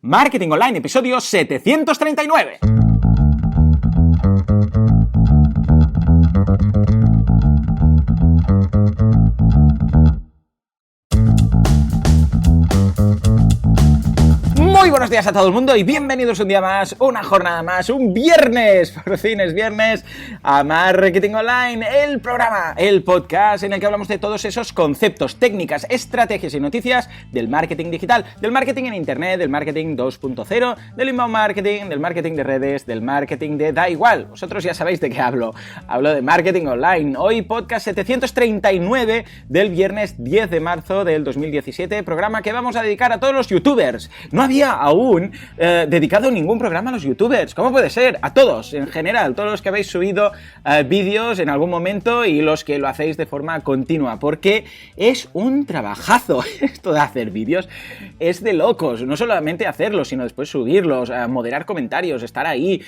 Marketing Online, episodio 739. Muy buenos días a todo el mundo y bienvenidos un día más, una jornada más, un viernes, por fin es viernes, a Marketing Online, el programa, el podcast en el que hablamos de todos esos conceptos, técnicas, estrategias y noticias del marketing digital, del marketing en internet, del marketing 2.0, del inbound marketing, del marketing de redes, del marketing de da igual. Vosotros ya sabéis de qué hablo de marketing online. Hoy podcast 739 del viernes 10 de marzo del 2017, programa que vamos a dedicar a todos los youtubers. No había aún dedicado ningún programa a los youtubers. ¿Cómo puede ser? A todos, en general, todos los que habéis subido vídeos en algún momento y los que lo hacéis de forma continua, porque es un trabajazo. Esto de hacer vídeos es de locos, no solamente hacerlos, sino después subirlos, moderar comentarios, estar ahí,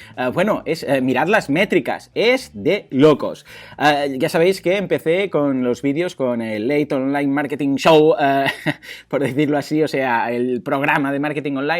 es mirar las métricas, es de locos. Ya sabéis que empecé con los vídeos con el Late Online Marketing Show, por decirlo así, o sea, el programa de marketing online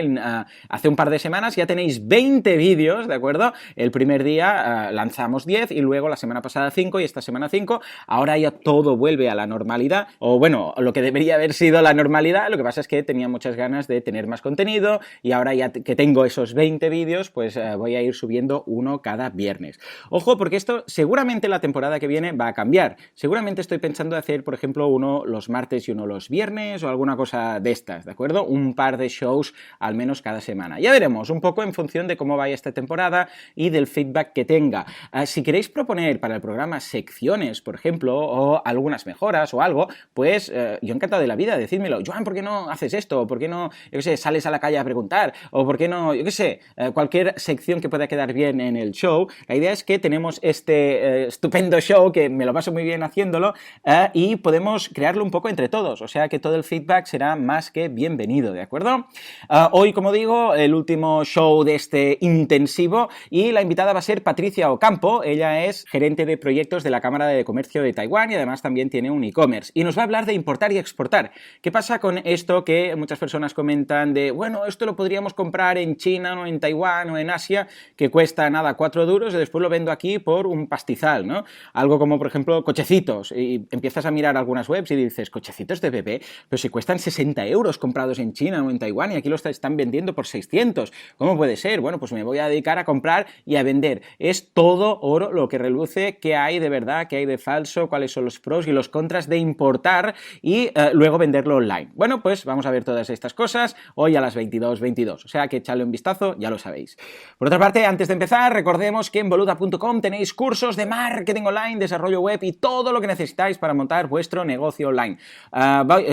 hace un par de semanas. Ya tenéis 20 vídeos, ¿de acuerdo? El primer día lanzamos 10 y luego la semana pasada 5 y esta semana 5. Ahora ya todo vuelve a la normalidad, o bueno, lo que debería haber sido la normalidad. Lo que pasa es que tenía muchas ganas de tener más contenido y ahora ya que tengo esos 20 vídeos, pues voy a ir subiendo uno cada viernes. Ojo, porque esto seguramente la temporada que viene va a cambiar. Seguramente estoy pensando hacer, por ejemplo, uno los martes y uno los viernes o alguna cosa de estas, ¿de acuerdo? Un par de shows al menos cada semana. Ya veremos, un poco en función de cómo vaya esta temporada y del feedback que tenga. Si queréis proponer para el programa secciones, por ejemplo, o algunas mejoras o algo, pues yo encantado de la vida, decídmelo. Joan, ¿por qué no haces esto? ¿Por qué no, yo qué sé, sales a la calle a preguntar? ¿O por qué no, yo qué sé, cualquier sección que pueda quedar bien en el show? La idea es que tenemos este estupendo show, que me lo paso muy bien haciéndolo, y podemos crearlo un poco entre todos, o sea que todo el feedback será más que bienvenido, ¿de acuerdo? Hoy, como digo, el último show de este intensivo y la invitada va a ser Patricia Ocampo. Ella es gerente de proyectos de la Cámara de Comercio de Taiwán y además también tiene un e-commerce. Y nos va a hablar de importar y exportar. ¿Qué pasa con esto que muchas personas comentan de, bueno, esto lo podríamos comprar en China o en Taiwán o en Asia, que cuesta nada 4 duros y después lo vendo aquí por un pastizal, ¿no? Algo como, por ejemplo, cochecitos. Y empiezas a mirar algunas webs y dices, cochecitos de bebé, pero si cuestan 60 euros comprados en China o en Taiwán y aquí los están vendiendo por 600. ¿Cómo puede ser? Bueno, pues me voy a dedicar a comprar y a vender. Es todo oro lo que reluce, qué hay de verdad, qué hay de falso, cuáles son los pros y los contras de importar y luego venderlo online. Bueno, pues vamos a ver todas estas cosas hoy a las 22:22. O sea que echadle un vistazo, ya lo sabéis. Por otra parte, antes de empezar, recordemos que en boluda.com tenéis cursos de marketing online, desarrollo web y todo lo que necesitáis para montar vuestro negocio online.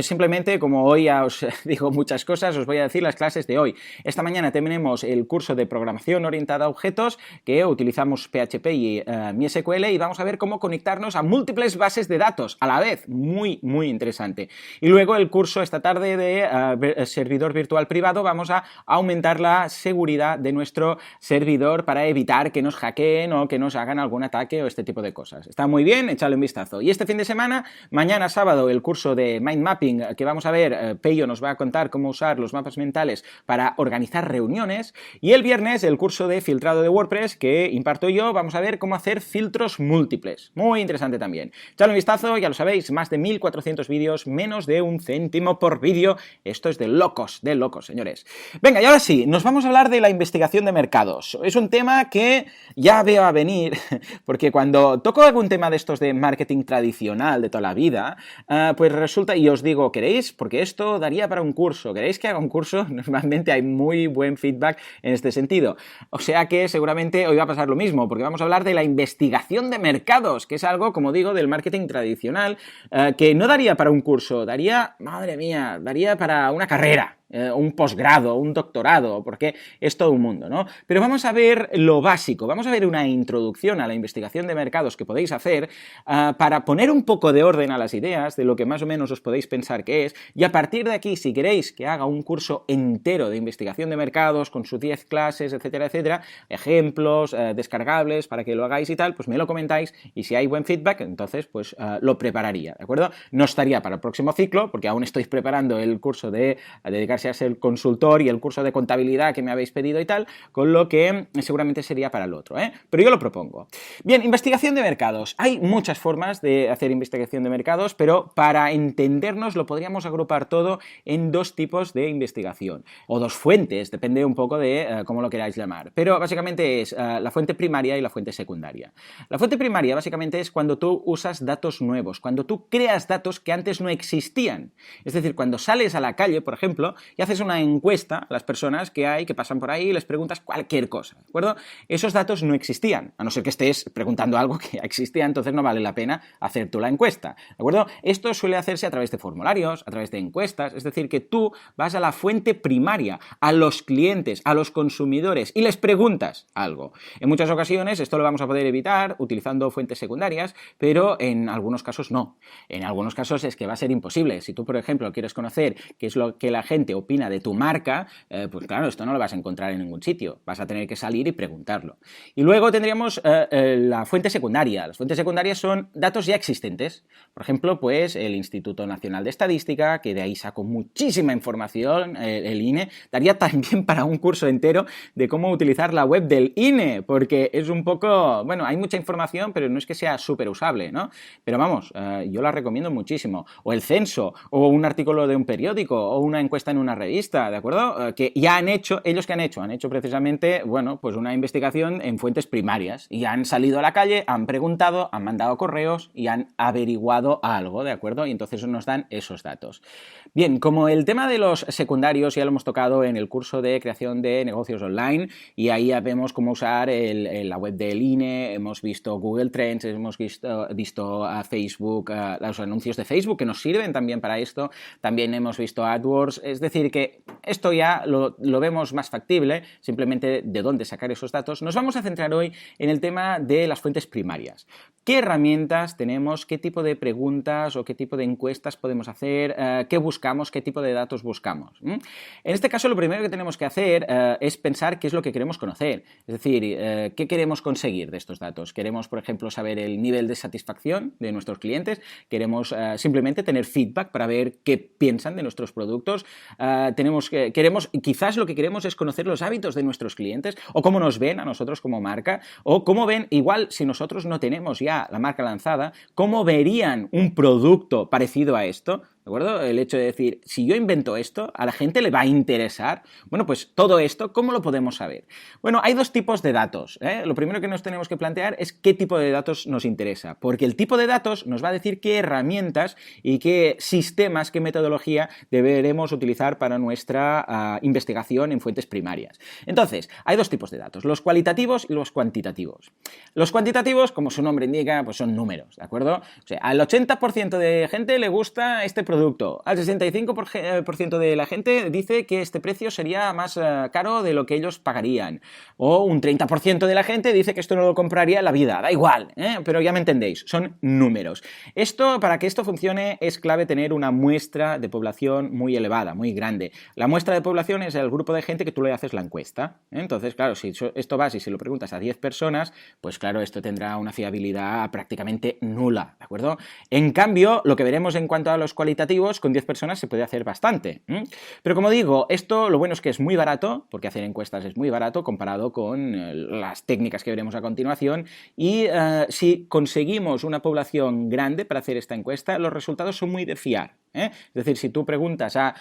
Simplemente, como hoy ya os digo muchas cosas, os voy a decir las clases de hoy. Esta mañana tenemos el curso de programación orientada a objetos, que utilizamos PHP y MySQL, y vamos a ver cómo conectarnos a múltiples bases de datos a la vez. Muy, muy interesante. Y luego el curso esta tarde de servidor virtual privado, vamos a aumentar la seguridad de nuestro servidor para evitar que nos hackeen o que nos hagan algún ataque o este tipo de cosas. Está muy bien, echadle un vistazo. Y este fin de semana, mañana sábado, el curso de Mind Mapping, que vamos a ver, Peyo nos va a contar cómo usar los mapas mentales para organizar reuniones, y el viernes el curso de filtrado de WordPress que imparto yo. Vamos a ver cómo hacer filtros múltiples. Muy interesante también. Echadle un vistazo, ya lo sabéis, más de 1400 vídeos, menos de 1 céntimo por vídeo. Esto es de locos, señores. Venga, y ahora sí, nos vamos a hablar de la investigación de mercados. Es un tema que ya veo a venir, porque cuando toco algún tema de estos de marketing tradicional de toda la vida, pues resulta, y os digo, ¿queréis? Porque esto daría para un curso. ¿Queréis que haga un curso? Normalmente hay muy buen feedback en este sentido. O sea que seguramente hoy va a pasar lo mismo, porque vamos a hablar de la investigación de mercados, que es algo, como digo, del marketing tradicional, que no daría para un curso, daría, madre mía, daría para una carrera. Un posgrado, un doctorado, porque es todo un mundo, ¿no? Pero vamos a ver lo básico, vamos a ver una introducción a la investigación de mercados que podéis hacer para poner un poco de orden a las ideas de lo que más o menos os podéis pensar que es, y a partir de aquí, si queréis que haga un curso entero de investigación de mercados con sus 10 clases, etcétera, etcétera, ejemplos, descargables para que lo hagáis y tal, pues me lo comentáis, y si hay buen feedback, entonces pues lo prepararía, ¿de acuerdo? No estaría para el próximo ciclo, porque aún estoy preparando el curso de dedicar ya seas el consultor y el curso de contabilidad que me habéis pedido y tal, con lo que seguramente sería para el otro, ¿eh? Pero yo lo propongo. Bien, investigación de mercados. Hay muchas formas de hacer investigación de mercados, pero para entendernos lo podríamos agrupar todo en dos tipos de investigación, o dos fuentes, depende un poco de cómo lo queráis llamar. Pero básicamente es la fuente primaria y la fuente secundaria. La fuente primaria básicamente es cuando tú usas datos nuevos, cuando tú creas datos que antes no existían. Es decir, cuando sales a la calle, por ejemplo, y haces una encuesta a las personas que pasan por ahí y les preguntas cualquier cosa, ¿de acuerdo? Esos datos no existían, a no ser que estés preguntando algo que ya existía, entonces no vale la pena hacer tú la encuesta, ¿de acuerdo? Esto suele hacerse a través de formularios, a través de encuestas, es decir, que tú vas a la fuente primaria, a los clientes, a los consumidores y les preguntas algo. En muchas ocasiones esto lo vamos a poder evitar utilizando fuentes secundarias, pero en algunos casos no. En algunos casos es que va a ser imposible. Si tú, por ejemplo, quieres conocer qué es lo que la gente opina de tu marca, pues claro, esto no lo vas a encontrar en ningún sitio. Vas a tener que salir y preguntarlo. Y luego tendríamos la fuente secundaria. Las fuentes secundarias son datos ya existentes. Por ejemplo, pues el Instituto Nacional de Estadística, que de ahí sacó muchísima información, el INE, daría también para un curso entero de cómo utilizar la web del INE, porque es un poco, bueno, hay mucha información, pero no es que sea súper usable, ¿no? Pero vamos, yo la recomiendo muchísimo. O el censo, o un artículo de un periódico, o una encuesta en una revista, ¿de acuerdo? Que ya han hecho, ellos que han hecho precisamente, bueno, pues una investigación en fuentes primarias, y han salido a la calle, han preguntado, han mandado correos y han averiguado algo, ¿de acuerdo? Y entonces nos dan esos datos. Bien, como el tema de los secundarios ya lo hemos tocado en el curso de creación de negocios online, y ahí ya vemos cómo usar la web del INE, hemos visto Google Trends, hemos visto a Facebook, los anuncios de Facebook que nos sirven también para esto, también hemos visto AdWords, es decir que esto ya lo vemos más factible, simplemente de dónde sacar esos datos. Nos vamos a centrar hoy en el tema de las fuentes primarias. ¿Qué herramientas tenemos? ¿Qué tipo de preguntas o qué tipo de encuestas podemos hacer? ¿Qué buscamos? ¿Qué tipo de datos buscamos? En este caso, lo primero que tenemos que hacer es pensar qué es lo que queremos conocer. Es decir, ¿qué queremos conseguir de estos datos? ¿Queremos, por ejemplo, saber el nivel de satisfacción de nuestros clientes? ¿Queremos simplemente tener feedback para ver qué piensan de nuestros productos? Quizás lo que queremos es conocer los hábitos de nuestros clientes o cómo nos ven a nosotros como marca, o cómo ven, igual si nosotros no tenemos ya la marca lanzada, cómo verían un producto parecido a esto. ¿De acuerdo? El hecho de decir, si yo invento esto, ¿a la gente le va a interesar? Bueno, pues todo esto, ¿cómo lo podemos saber? Bueno, hay dos tipos de datos, ¿eh? Lo primero que nos tenemos que plantear es qué tipo de datos nos interesa, porque el tipo de datos nos va a decir qué herramientas y qué sistemas, qué metodología deberemos utilizar para nuestra investigación en fuentes primarias. Entonces, hay dos tipos de datos, los cualitativos y los cuantitativos. Los cuantitativos, como su nombre indica, pues son números, ¿de acuerdo? O sea, al 80% de gente le gusta este producto. Al 65% de la gente dice que este precio sería más caro de lo que ellos pagarían. O un 30% de la gente dice que esto no lo compraría en la vida. Da igual, pero ya me entendéis, son números. Para que esto funcione es clave tener una muestra de población muy elevada, muy grande. La muestra de población es el grupo de gente que tú le haces la encuesta. Entonces, claro, si esto vas y se lo preguntas a 10 personas, pues claro, esto tendrá una fiabilidad prácticamente nula, ¿de acuerdo? En cambio, lo que veremos en cuanto a los cualitativos, con 10 personas se puede hacer bastante. Pero como digo, esto lo bueno es que es muy barato, porque hacer encuestas es muy barato comparado con las técnicas que veremos a continuación, y si conseguimos una población grande para hacer esta encuesta, los resultados son muy de fiar. Es decir, si tú preguntas a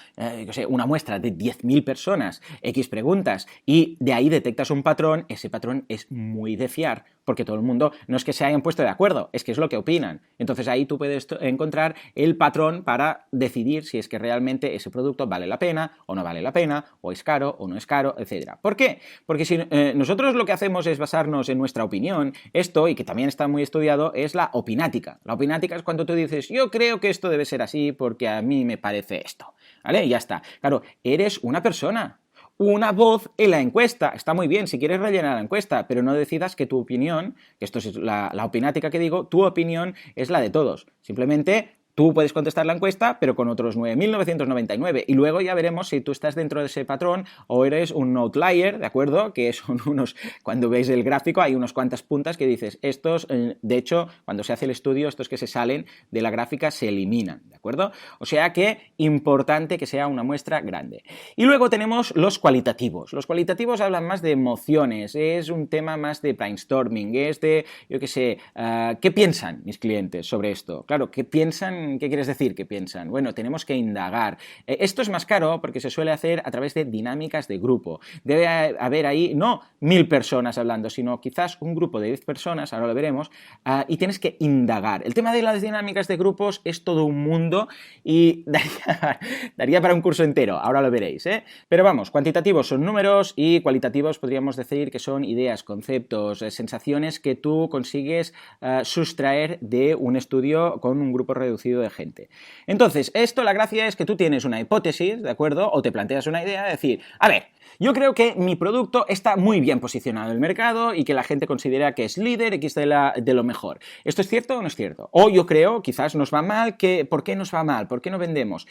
una muestra de 10.000 personas, X preguntas, y de ahí detectas un patrón, ese patrón es muy de fiar, porque todo el mundo no es que se hayan puesto de acuerdo, es que es lo que opinan. Entonces ahí tú puedes encontrar el patrón para decidir si es que realmente ese producto vale la pena o no vale la pena, o es caro o no es caro, etc. ¿Por qué? Porque si nosotros lo que hacemos es basarnos en nuestra opinión, esto, y que también está muy estudiado, es la opinática. La opinática es cuando tú dices, yo creo que esto debe ser así porque a mí me parece esto, ¿vale? Y ya está. Claro, eres una persona, una voz en la encuesta. Está muy bien si quieres rellenar la encuesta, pero no decidas que tu opinión, que esto es la opinática que digo, tu opinión es la de todos. Simplemente Tú puedes contestar la encuesta, pero con otros 9.999, y luego ya veremos si tú estás dentro de ese patrón o eres un outlier, ¿de acuerdo? Que son cuando veis el gráfico hay unas cuantas puntas que dices, estos, de hecho, cuando se hace el estudio, estos que se salen de la gráfica se eliminan, ¿de acuerdo? O sea que importante que sea una muestra grande. Y luego tenemos los cualitativos. Los cualitativos hablan más de emociones, es un tema más de brainstorming, es de, yo qué sé, ¿qué piensan mis clientes sobre esto? Claro, ¿qué piensan? ¿Qué quieres decir que piensan? Bueno, tenemos que indagar. Esto es más caro porque se suele hacer a través de dinámicas de grupo. Debe haber ahí no 1000 personas hablando, sino quizás un grupo de 10 personas, ahora lo veremos, y tienes que indagar. El tema de las dinámicas de grupos es todo un mundo y daría para un curso entero, ahora lo veréis, ¿eh? Pero vamos, cuantitativos son números y cualitativos podríamos decir que son ideas, conceptos, sensaciones que tú consigues sustraer de un estudio con un grupo reducido de gente. Entonces, la gracia es que tú tienes una hipótesis, ¿de acuerdo? O te planteas una idea de decir, a ver, yo creo que mi producto está muy bien posicionado en el mercado y que la gente considera que es líder X de lo mejor. ¿Esto es cierto o no es cierto? O yo creo, quizás nos va mal, ¿por qué nos va mal? ¿Por qué no vendemos?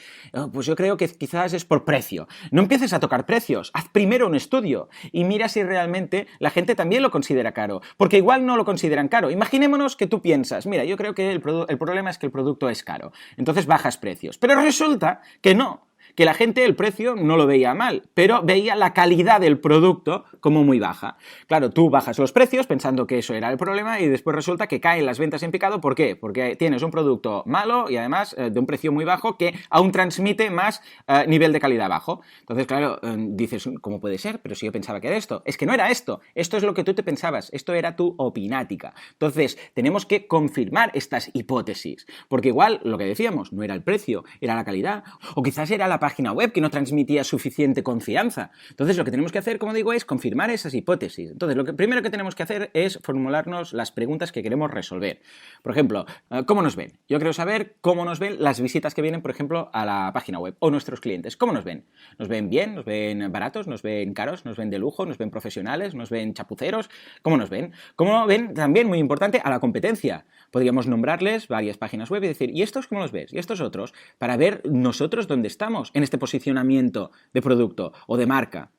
Pues yo creo que quizás es por precio. No empieces a tocar precios, haz primero un estudio y mira si realmente la gente también lo considera caro, porque igual no lo consideran caro. Imaginémonos que tú piensas, mira, yo creo que el problema es que el producto es caro, entonces bajas precios, pero resulta que no. Que la gente el precio no lo veía mal, pero veía la calidad del producto como muy baja. Claro, tú bajas los precios pensando que eso era el problema y después resulta que caen las ventas en picado. ¿Por qué? Porque tienes un producto malo y además de un precio muy bajo que aún transmite más nivel de calidad bajo. Entonces, claro, dices, ¿cómo puede ser? Pero si yo pensaba que era esto. Es que no era esto. Esto es lo que tú te pensabas. Esto era tu opinática. Entonces, tenemos que confirmar estas hipótesis. Porque igual, lo que decíamos, no era el precio, era la calidad. O quizás era la página web que no transmitía suficiente confianza. Entonces, lo que tenemos que hacer, como digo, es confirmar esas hipótesis. Entonces, lo primero que tenemos que hacer es formularnos las preguntas que queremos resolver. Por ejemplo, ¿cómo nos ven? Yo quiero saber cómo nos ven las visitas que vienen, por ejemplo, a la página web o nuestros clientes. ¿Cómo nos ven? ¿Nos ven bien? ¿Nos ven baratos? ¿Nos ven caros? ¿Nos ven de lujo? ¿Nos ven profesionales? ¿Nos ven chapuceros? ¿Cómo nos ven? ¿Cómo ven? También, muy importante, a la competencia. Podríamos nombrarles varias páginas web y decir, ¿y estos cómo los ves? ¿Y estos otros? Para ver nosotros dónde estamos en este posicionamiento de producto o de marca.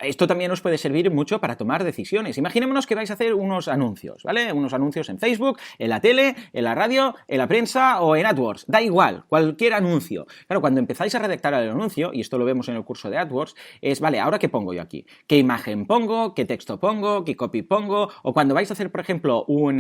Esto también os puede servir mucho para tomar decisiones. Imaginémonos que vais a hacer unos anuncios, ¿vale? Unos anuncios en Facebook, en la tele, en la radio, en la prensa o en AdWords. Da igual, cualquier anuncio. Claro, cuando empezáis a redactar el anuncio, y esto lo vemos en el curso de AdWords, es, vale, ¿ahora qué pongo yo aquí? ¿Qué imagen pongo? ¿Qué texto pongo? ¿Qué copy pongo? O cuando vais a hacer, por ejemplo, un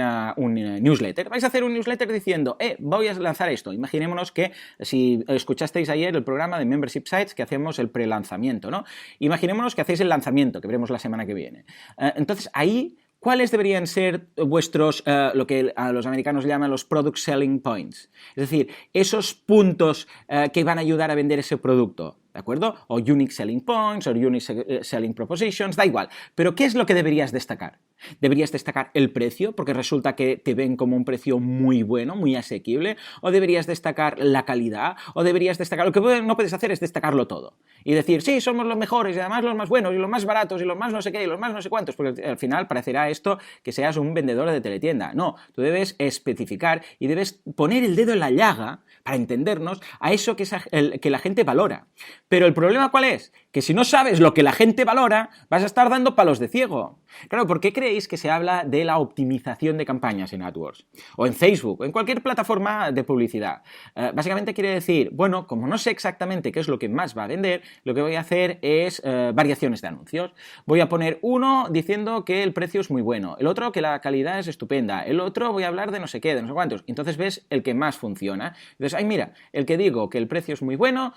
newsletter. Vais a hacer un newsletter diciendo, voy a lanzar esto. Imaginémonos que si escuchasteis ayer el programa de Membership Sites que hacemos el prelanzamiento, ¿no? Imaginémonos que hacéis el lanzamiento, que veremos la semana que viene. Entonces, ahí, ¿cuáles deberían ser vuestros, lo que a los americanos llaman los product selling points? Es decir, esos puntos que van a ayudar a vender ese producto, ¿de acuerdo? O unique selling points, o unique selling propositions, da igual. Pero, ¿qué es lo que deberías destacar? ¿Deberías destacar el precio? Porque resulta que te ven como un precio muy bueno, muy asequible. ¿O deberías destacar la calidad? ¿O deberías destacar... Lo que no puedes hacer es destacarlo todo. Y decir, sí, somos los mejores y además los más buenos y los más baratos y los más no sé qué y los más no sé cuántos. Porque al final parecerá esto que seas un vendedor de teletienda. No, tú debes especificar y debes poner el dedo en la llaga, para entendernos, a eso que la gente valora. Pero el problema, ¿cuál es? Que si no sabes lo que la gente valora, vas a estar dando palos de ciego. Claro, ¿por qué creéis que se habla de la optimización de campañas en AdWords? O en Facebook, o en cualquier plataforma de publicidad. Básicamente quiere decir, bueno, como no sé exactamente qué es lo que más va a vender, lo que voy a hacer es variaciones de anuncios. Voy a poner uno diciendo que el precio es muy bueno, el otro que la calidad es estupenda, el otro voy a hablar de no sé qué, de no sé cuántos. Entonces ves el que más funciona. Entonces, ay, mira, el que digo que el precio es muy bueno,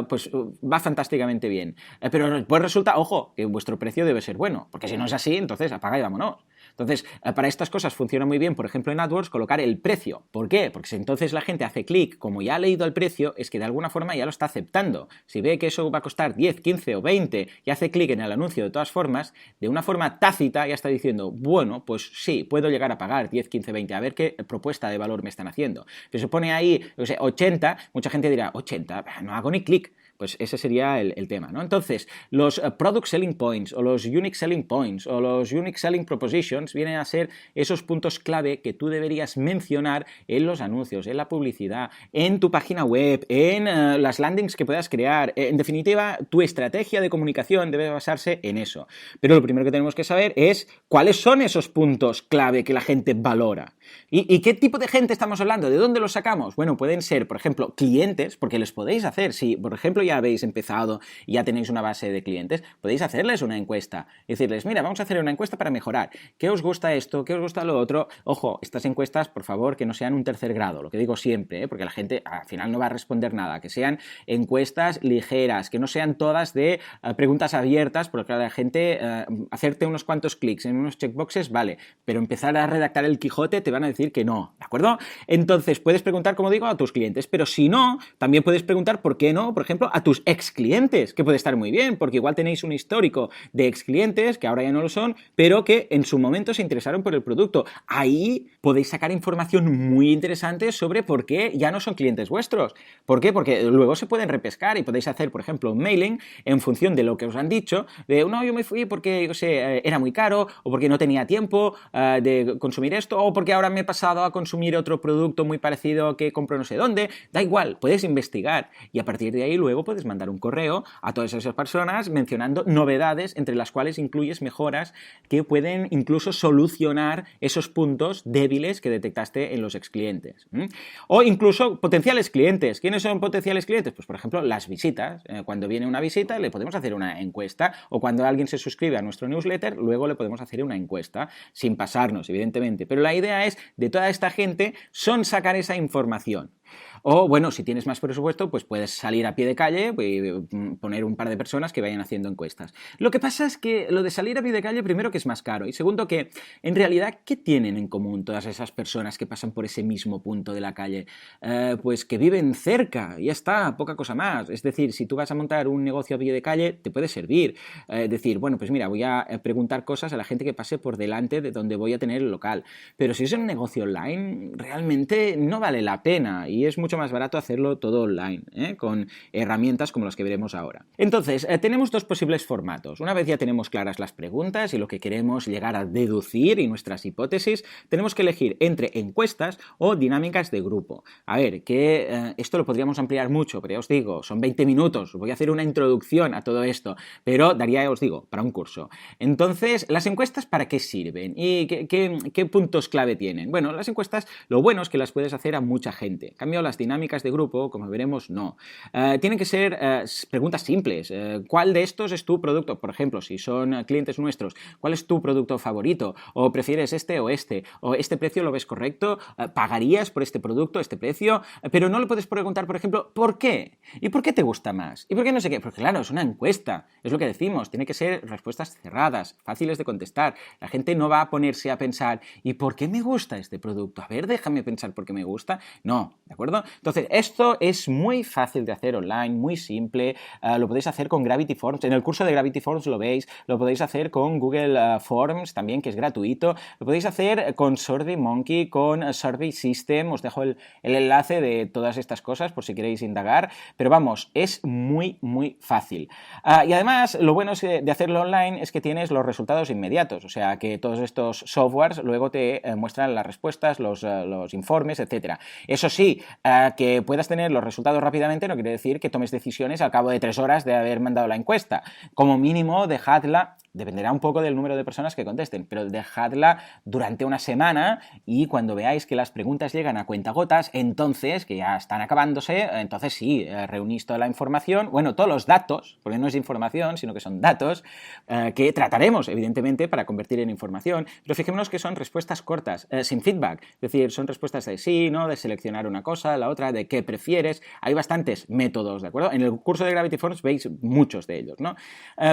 pues va fantásticamente bien. Pero pues resulta, ojo, que vuestro precio debe ser bueno, porque si no es así, entonces apaga y vámonos. Entonces, para estas cosas funciona muy bien, por ejemplo, en AdWords, colocar el precio. ¿Por qué? Porque si entonces la gente hace clic, como ya ha leído el precio, es que de alguna forma ya lo está aceptando. Si ve que eso va a costar 10, 15 o 20 y hace clic en el anuncio de todas formas, de una forma tácita ya está diciendo, bueno, pues sí, puedo llegar a pagar 10, 15, 20, a ver qué propuesta de valor me están haciendo. Si se pone ahí, no sé, 80, mucha gente dirá, 80, no hago ni clic. Pues ese sería el tema, ¿no? Entonces, los Product Selling Points o los Unique Selling Points o los Unique Selling Propositions vienen a ser esos puntos clave que tú deberías mencionar en los anuncios, en la publicidad, en tu página web, en las landings que puedas crear. En definitiva, tu estrategia de comunicación debe basarse en eso. Pero lo primero que tenemos que saber es cuáles son esos puntos clave que la gente valora. ¿Y qué tipo de gente estamos hablando? ¿De dónde los sacamos? Bueno, pueden ser, por ejemplo, clientes, porque les podéis hacer, si por ejemplo ya habéis empezado y ya tenéis una base de clientes, podéis hacerles una encuesta y decirles, mira, vamos a hacer una encuesta para mejorar. ¿Qué os gusta esto? ¿Qué os gusta lo otro? Ojo, estas encuestas, por favor, que no sean un tercer grado, lo que digo siempre, porque la gente al final no va a responder nada, que sean encuestas ligeras, que no sean todas de preguntas abiertas, porque la gente, hacerte unos cuantos clics en unos checkboxes, vale, pero empezar a redactar el Quijote te van a decir que no, ¿de acuerdo? Entonces puedes preguntar, como digo, a tus clientes, pero si no, también puedes preguntar, ¿por qué no? Por ejemplo, a tus ex clientes, que puede estar muy bien, porque igual tenéis un histórico de ex clientes, que ahora ya no lo son, pero que en su momento se interesaron por el producto. Ahí podéis sacar información muy interesante sobre por qué ya no son clientes vuestros. ¿Por qué? Porque luego se pueden repescar y podéis hacer, por ejemplo, un mailing en función de lo que os han dicho, de, no, yo me fui porque, yo sé, era muy caro, o porque no tenía tiempo de consumir esto, o porque ahora me he pasado a consumir otro producto muy parecido que compro no sé dónde. Da igual, puedes investigar y a partir de ahí luego puedes mandar un correo a todas esas personas mencionando novedades entre las cuales incluyes mejoras que pueden incluso solucionar esos puntos débiles que detectaste en los ex clientes. O incluso potenciales clientes. ¿Quiénes son potenciales clientes? Pues por ejemplo las visitas. Cuando viene una visita le podemos hacer una encuesta, o cuando alguien se suscribe a nuestro newsletter luego le podemos hacer una encuesta sin pasarnos, evidentemente. Pero la idea es, de toda esta gente, son sacar esa información. O, bueno, si tienes más presupuesto, pues puedes salir a pie de calle y poner un par de personas que vayan haciendo encuestas. Lo que pasa es que lo de salir a pie de calle, primero, que es más caro, y segundo, que en realidad, ¿qué tienen en común todas esas personas que pasan por ese mismo punto de la calle? Pues que viven cerca, y ya está, poca cosa más. Es decir, si tú vas a montar un negocio a pie de calle, te puede servir. Decir, bueno, pues mira, voy a preguntar cosas a la gente que pase por delante de donde voy a tener el local. Pero si es un negocio online, realmente no vale la pena, y es mucho más barato hacerlo todo online, con herramientas como las que veremos ahora. Entonces, tenemos dos posibles formatos. Una vez ya tenemos claras las preguntas y lo que queremos llegar a deducir y nuestras hipótesis, tenemos que elegir entre encuestas o dinámicas de grupo. A ver, que esto lo podríamos ampliar mucho, pero ya os digo, son 20 minutos, voy a hacer una introducción a todo esto, pero daría, ya os digo, para un curso. Entonces, ¿las encuestas para qué sirven? ¿Y qué puntos clave tienen? Bueno, las encuestas, lo bueno es que las puedes hacer a mucha gente. En cambio, las dinámicas de grupo, como veremos, no. Tienen que ser preguntas simples. ¿Cuál de estos es tu producto? Por ejemplo, si son clientes nuestros, ¿cuál es tu producto favorito? ¿O prefieres este o este? ¿O este precio lo ves correcto? ¿Pagarías por este producto, este precio? Pero no le puedes preguntar, por ejemplo, ¿por qué? ¿Y por qué te gusta más? ¿Y por qué no sé qué? Porque claro, es una encuesta. Es lo que decimos. Tiene que ser respuestas cerradas, fáciles de contestar. La gente no va a ponerse a pensar, ¿y por qué me gusta este producto? A ver, déjame pensar por qué me gusta. No, ¿de acuerdo? Entonces, esto es muy fácil de hacer online, muy simple, lo podéis hacer con Gravity Forms, en el curso de Gravity Forms lo veis, lo podéis hacer con Google Forms también, que es gratuito, lo podéis hacer con SurveyMonkey, con Survey System, os dejo el enlace de todas estas cosas por si queréis indagar, pero vamos, es muy, muy fácil. Y además, lo bueno de hacerlo online es que tienes los resultados inmediatos, o sea, que todos estos softwares luego te muestran las respuestas, los informes, etc. Eso sí, que puedas tener los resultados rápidamente no quiere decir que tomes decisiones al cabo de 3 horas de haber mandado la encuesta. Como mínimo, dejadla, dependerá un poco del número de personas que contesten, pero dejadla durante una semana y cuando veáis que las preguntas llegan a cuentagotas, entonces, que ya están acabándose, entonces sí, reunís toda la información, bueno, todos los datos, porque no es información, sino que son datos, que trataremos, evidentemente, para convertir en información, pero fijémonos que son respuestas cortas, sin feedback, es decir, son respuestas de sí, no, de seleccionar una cosa, la otra, de qué prefieres, hay bastantes métodos, ¿de acuerdo? En el curso de Gravity Forms veis muchos de ellos, ¿no?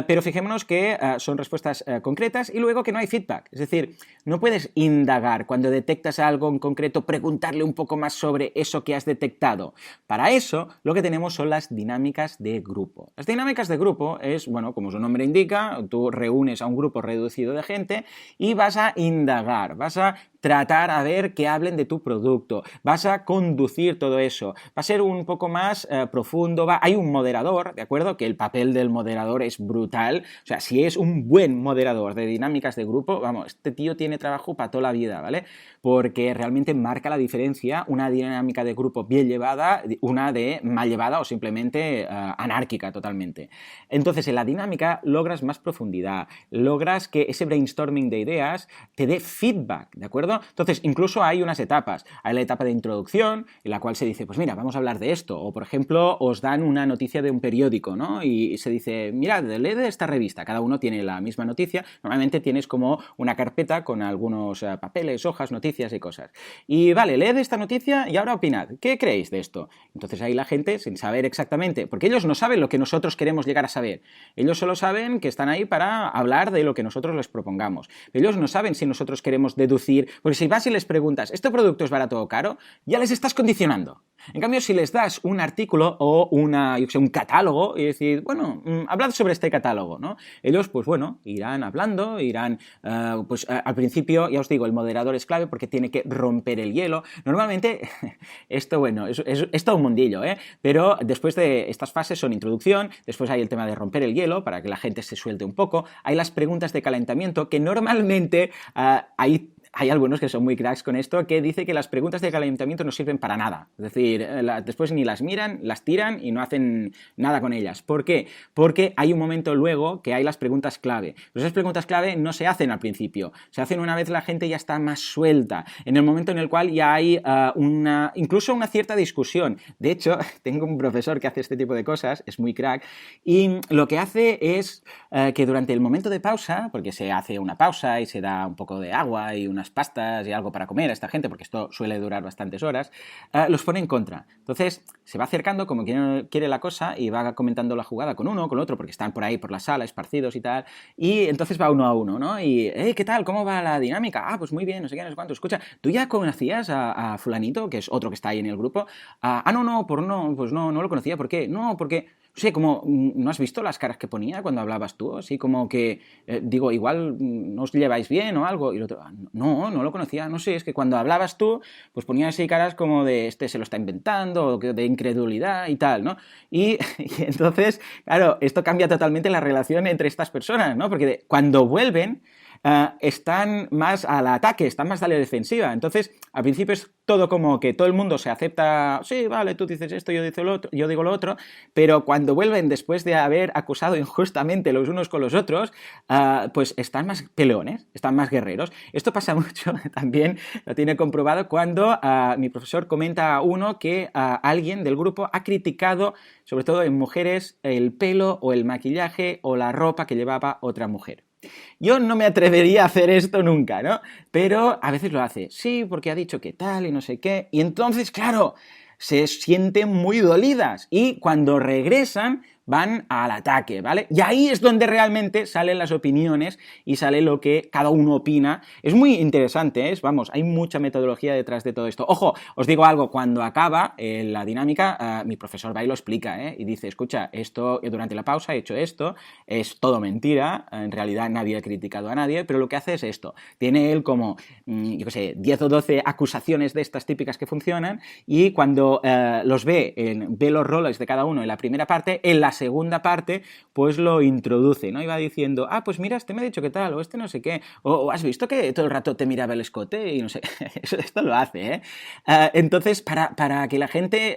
Pero fijémonos que son respuestas concretas y luego que no hay feedback, es decir, no puedes indagar cuando detectas algo en concreto, preguntarle un poco más sobre eso que has detectado. Para eso, lo que tenemos son las dinámicas de grupo. Las dinámicas de grupo es, bueno, como su nombre indica, tú reúnes a un grupo reducido de gente y vas a indagar, vas a tratar a ver que hablen de tu producto, vas a conducir todo eso, va a ser un poco más profundo, hay un moderador, ¿de acuerdo? Que el papel del moderador es brutal, o sea, si es un buen moderador de dinámicas de grupo, vamos, este tío tiene trabajo para toda la vida, ¿vale? Porque realmente marca la diferencia una dinámica de grupo bien llevada, una de mal llevada o simplemente anárquica totalmente. Entonces, en la dinámica logras más profundidad, logras que ese brainstorming de ideas te dé feedback, ¿de acuerdo? Entonces, incluso hay unas etapas. Hay la etapa de introducción, en la cual se dice, pues mira, vamos a hablar de esto. O, por ejemplo, os dan una noticia de un periódico, ¿no? Y se dice, mirad, leed esta revista. Cada uno tiene la misma noticia. Normalmente tienes como una carpeta con algunos papeles, hojas, noticias y cosas. Y vale, leed esta noticia y ahora opinad. ¿Qué creéis de esto? Entonces ahí la gente, sin saber exactamente, porque ellos no saben lo que nosotros queremos llegar a saber. Ellos solo saben que están ahí para hablar de lo que nosotros les propongamos. Ellos no saben si nosotros queremos deducir, porque si vas y les preguntas, ¿este producto es barato o caro? Ya les estás condicionando. En cambio, si les das un artículo o un catálogo y decir, bueno, hablad sobre este catálogo, ¿no? Ellos, pues bueno, irán hablando, al principio, ya os digo, el moderador es clave porque tiene que romper el hielo. Normalmente, esto, bueno, es todo un mundillo, ¿eh? Pero después de estas fases son introducción, después hay el tema de romper el hielo para que la gente se suelte un poco, hay las preguntas de calentamiento que normalmente hay algunos que son muy cracks con esto, que dice que las preguntas de calentamiento no sirven para nada. Es decir, después ni las miran, las tiran y no hacen nada con ellas. ¿Por qué? Porque hay un momento luego que hay las preguntas clave. Pero esas preguntas clave no se hacen al principio. Se hacen una vez la gente ya está más suelta. En el momento en el cual ya hay incluso una cierta discusión. De hecho, tengo un profesor que hace este tipo de cosas, es muy crack, y lo que hace es que durante el momento de pausa, porque se hace una pausa y se da un poco de agua y unas pastas y algo para comer a esta gente, porque esto suele durar bastantes horas, los pone en contra. Entonces se va acercando como quien quiere la cosa y va comentando la jugada con uno, con otro, porque están por ahí por la sala esparcidos y tal, y entonces va uno a uno, ¿no? Y, ¿qué tal? ¿Cómo va la dinámica? Ah, pues muy bien, no sé qué, no sé cuánto. Escucha, ¿tú ya conocías a fulanito, que es otro que está ahí en el grupo? Pues no lo conocía. ¿Por qué? No, porque... No sé, como, ¿no has visto las caras que ponía cuando hablabas tú? Así como que, igual no os lleváis bien o algo. Y el otro, no lo conocía. No sé, es que cuando hablabas tú, pues ponía así caras como de este se lo está inventando, o de incredulidad y tal, ¿no? Y entonces, claro, esto cambia totalmente la relación entre estas personas, ¿no? Porque cuando vuelven... están más al ataque, están más a la defensiva. Entonces, al principio es todo como que todo el mundo se acepta, sí, vale, tú dices esto, yo digo lo otro, pero cuando vuelven después de haber acusado injustamente los unos con los otros, pues están más peleones, están más guerreros. Esto pasa mucho, también lo tiene comprobado cuando mi profesor comenta a uno que alguien del grupo ha criticado, sobre todo en mujeres, el pelo o el maquillaje o la ropa que llevaba otra mujer. Yo no me atrevería a hacer esto nunca, ¿no? Pero a veces lo hace. Sí, porque ha dicho que tal y no sé qué. Y entonces, claro, se sienten muy dolidas. Y cuando regresan, van al ataque, ¿vale? Y ahí es donde realmente salen las opiniones y sale lo que cada uno opina. Es muy interesante, ¿eh? Vamos, hay mucha metodología detrás de todo esto. Ojo, os digo algo, cuando acaba la dinámica, mi profesor va y lo explica, ¿eh? Y dice, escucha, esto durante la pausa he hecho esto, es todo mentira, en realidad nadie ha criticado a nadie, pero lo que hace es esto. Tiene él como, 10 o 12 acusaciones de estas típicas que funcionan y cuando los ve los roles de cada uno en la primera parte, en la segunda parte, pues lo introduce, ¿no? Y va diciendo, pues mira, este me ha dicho qué tal, o este no sé qué, o has visto que todo el rato te miraba el escote y no sé, esto lo hace, ¿eh? Entonces, para que la gente,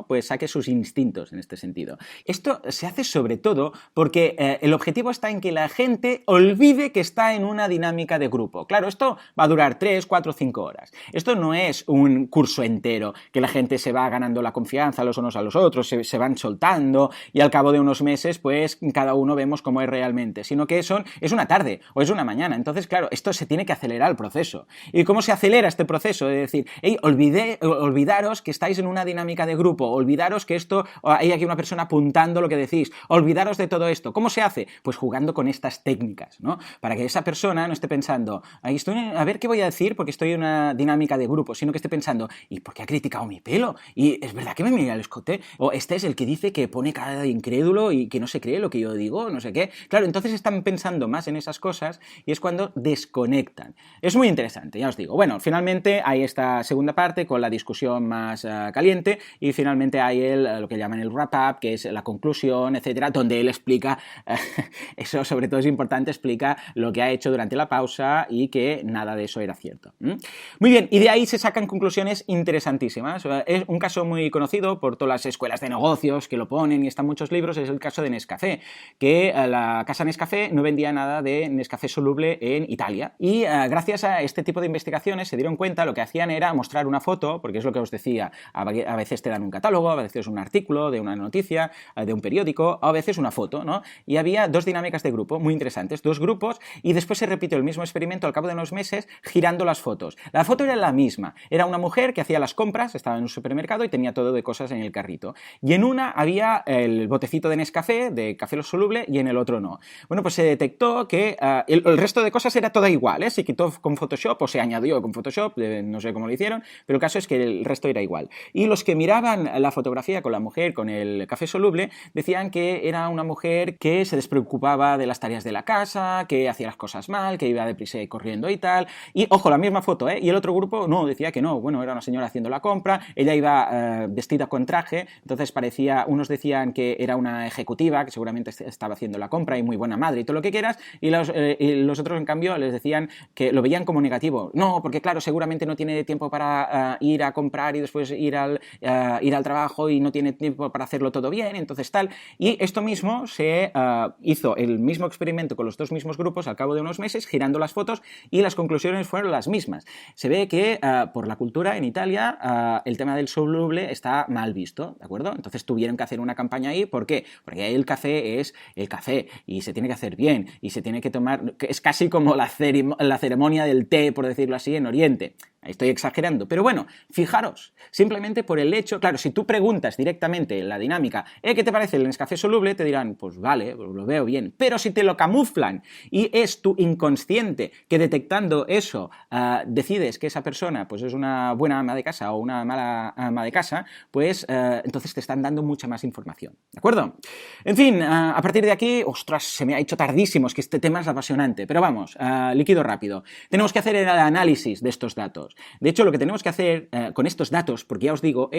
pues saque sus instintos en este sentido. Esto se hace sobre todo porque el objetivo está en que la gente olvide que está en una dinámica de grupo. Claro, esto va a durar 3, 4, 5 horas. Esto no es un curso entero, que la gente se va ganando la confianza los unos a los otros, se van soltando y al cabo de unos meses, pues cada uno vemos cómo es realmente, sino que es una tarde o es una mañana. Entonces, claro, esto se tiene que acelerar el proceso. ¿Y cómo se acelera este proceso? Es decir, olvidaros que estáis en una dinámica de grupo, olvidaros que hay aquí una persona apuntando lo que decís, olvidaros de todo esto. ¿Cómo se hace? Pues jugando con estas técnicas, ¿no? Para que esa persona no esté pensando, a ver qué voy a decir porque estoy en una dinámica de grupo, sino que esté pensando, ¿y por qué ha criticado mi pelo? ¿Y es verdad que me mira el escote? O este es el que dice que pone cara de incrédulo y que no se cree lo que yo digo, no sé qué. Claro, entonces están pensando más en esas cosas y es cuando desconectan. Es muy interesante, ya os digo. Bueno, finalmente hay esta segunda parte con la discusión más caliente y finalmente hay lo que llaman el wrap-up, que es la conclusión, etcétera, donde él explica, eso sobre todo es importante, explica lo que ha hecho durante la pausa y que nada de eso era cierto. Muy bien, y de ahí se sacan conclusiones interesantísimas. Es un caso muy conocido por todas las escuelas de negocios que lo ponen y están muchos libros, es el caso de Nescafé, que la casa Nescafé no vendía nada de Nescafé soluble en Italia. Y gracias a este tipo de investigaciones se dieron cuenta, lo que hacían era mostrar una foto, porque es lo que os decía, a veces te dan un catálogo, a veces un artículo de una noticia, de un periódico, a veces una foto, ¿no? Y había dos dinámicas de grupo muy interesantes, dos grupos, y después se repitió el mismo experimento al cabo de unos meses girando las fotos. La foto era la misma, era una mujer que hacía las compras, estaba en un supermercado y tenía todo de cosas en el carrito. Y en una había el botecito de Nescafé, de café soluble, y en el otro no. Bueno, pues se detectó que el resto de cosas era toda igual, ¿eh? Se quitó con Photoshop o se añadió con Photoshop, no sé cómo lo hicieron, pero el caso es que el resto era igual. Y los que miraban la fotografía con la mujer con el café soluble decían que era una mujer que se despreocupaba de las tareas de la casa, que hacía las cosas mal, que iba deprisa y corriendo y tal. Y, ojo, la misma foto, ¿eh? Y el otro grupo no, decía que no. Bueno, era una señora haciendo la compra, ella iba vestida con traje, entonces parecía, unos decían que era una ejecutiva, que seguramente estaba haciendo la compra y muy buena madre y todo lo que quieras, y los otros, en cambio, les decían que lo veían como negativo. No, porque claro, seguramente no tiene tiempo para ir a comprar y después ir al trabajo y no tiene tiempo para hacerlo todo bien, entonces tal. Y esto mismo se hizo el mismo experimento con los dos mismos grupos al cabo de unos meses, girando las fotos, y las conclusiones fueron las mismas. Se ve que por la cultura en Italia el tema del soluble está mal visto, ¿de acuerdo? Entonces tuvieron que hacer una campaña ahí. ¿Por qué? Porque ahí el café es el café y se tiene que hacer bien y se tiene que tomar, es casi como la ceremonia del té, por decirlo así, en Oriente. Estoy exagerando, pero bueno, fijaros, simplemente por el hecho, claro, si tú preguntas directamente en la dinámica, ¿qué te parece el Nescafé soluble? Te dirán, pues vale, pues lo veo bien, pero si te lo camuflan y es tu inconsciente que detectando eso decides que esa persona pues es una buena ama de casa o una mala ama de casa, pues entonces te están dando mucha más información, ¿de acuerdo? En fin, a partir de aquí, ostras, se me ha hecho tardísimo, es que este tema es apasionante, pero vamos, líquido rápido. Tenemos que hacer el análisis de estos datos. De hecho, lo que tenemos que hacer con estos datos, porque ya os digo,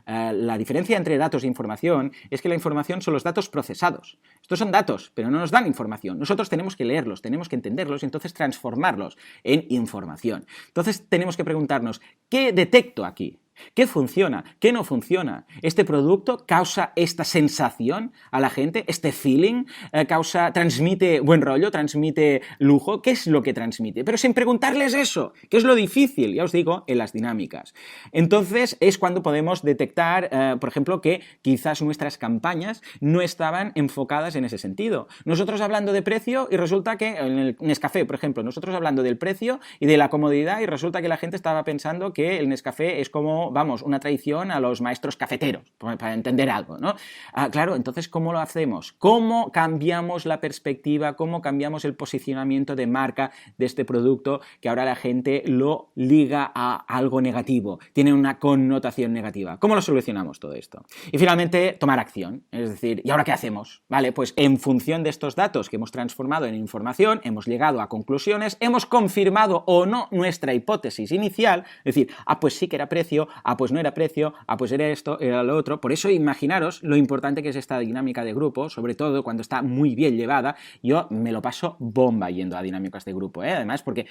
la diferencia entre datos e información es que la información son los datos procesados. Estos son datos, pero no nos dan información. Nosotros tenemos que leerlos, tenemos que entenderlos y entonces transformarlos en información. Entonces tenemos que preguntarnos, ¿qué detecto aquí? ¿Qué funciona? ¿Qué no funciona? ¿Este producto causa esta sensación a la gente? ¿Este feeling? ¿Transmite buen rollo? ¿Transmite lujo? ¿Qué es lo que transmite? Pero sin preguntarles eso, que es lo difícil, ya os digo, en las dinámicas. Entonces es cuando podemos detectar, por ejemplo, que quizás nuestras campañas no estaban enfocadas en ese sentido. Nosotros hablando de precio y resulta que, en el Nescafé, por ejemplo, nosotros hablando del precio y de la comodidad y resulta que la gente estaba pensando que el Nescafé es como, vamos, una traición a los maestros cafeteros, para entender algo, ¿no? Claro, entonces, ¿cómo lo hacemos? ¿Cómo cambiamos la perspectiva? ¿Cómo cambiamos el posicionamiento de marca de este producto que ahora la gente lo liga a algo negativo? Tiene una connotación negativa. ¿Cómo lo solucionamos todo esto? Y finalmente, tomar acción. Es decir, ¿y ahora qué hacemos? Vale, pues en función de estos datos que hemos transformado en información, hemos llegado a conclusiones, hemos confirmado o no nuestra hipótesis inicial, es decir, pues sí que era precio, pues no era precio, pues era esto, era lo otro. Por eso imaginaros lo importante que es esta dinámica de grupo, sobre todo cuando está muy bien llevada. Yo me lo paso bomba yendo a dinámicas de grupo, además porque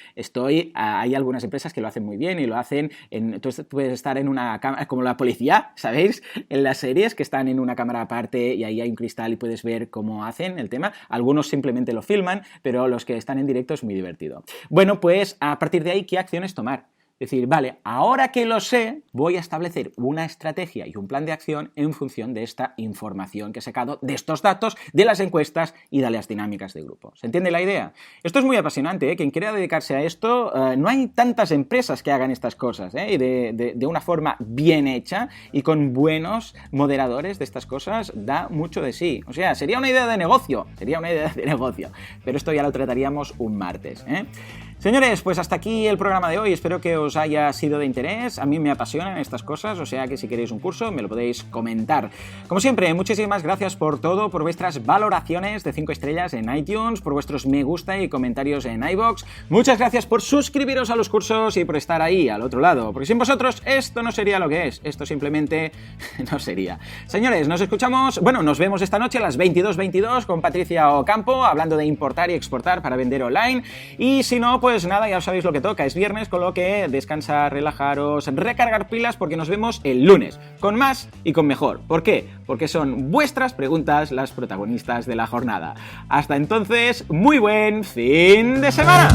hay algunas empresas que lo hacen muy bien y lo hacen, entonces puedes estar en una cámara, como la policía, ¿sabéis? En las series que están en una cámara aparte y ahí hay un cristal y puedes ver cómo hacen el tema. Algunos simplemente lo filman, pero los que están en directo es muy divertido. Bueno, pues a partir de ahí, ¿qué acciones tomar? Decir, vale, ahora que lo sé, voy a establecer una estrategia y un plan de acción en función de esta información que he sacado, de estos datos, de las encuestas y de las dinámicas de grupo. ¿Se entiende la idea? Esto es muy apasionante, ¿eh? Quien quiera dedicarse a esto, no hay tantas empresas que hagan estas cosas, y de una forma bien hecha y con buenos moderadores de estas cosas, da mucho de sí. O sea, sería una idea de negocio, pero esto ya lo trataríamos un martes, Señores, pues hasta aquí el programa de hoy. Espero que os os haya sido de interés. A mí me apasionan estas cosas, o sea que si queréis un curso me lo podéis comentar. Como siempre, muchísimas gracias por todo, por vuestras valoraciones de 5 estrellas en iTunes, por vuestros me gusta y comentarios en iVoox. Muchas gracias por suscribiros a los cursos y por estar ahí al otro lado, porque sin vosotros esto no sería lo que es, esto simplemente no sería. Señores, nos vemos esta noche a las 22:22 con Patricia Ocampo, hablando de importar y exportar para vender online. Y si no, pues nada, ya sabéis lo que toca, es viernes, con lo que descansar, relajaros, recargar pilas, porque nos vemos el lunes, con más y con mejor. ¿Por qué? Porque son vuestras preguntas las protagonistas de la jornada. Hasta entonces, muy buen fin de semana.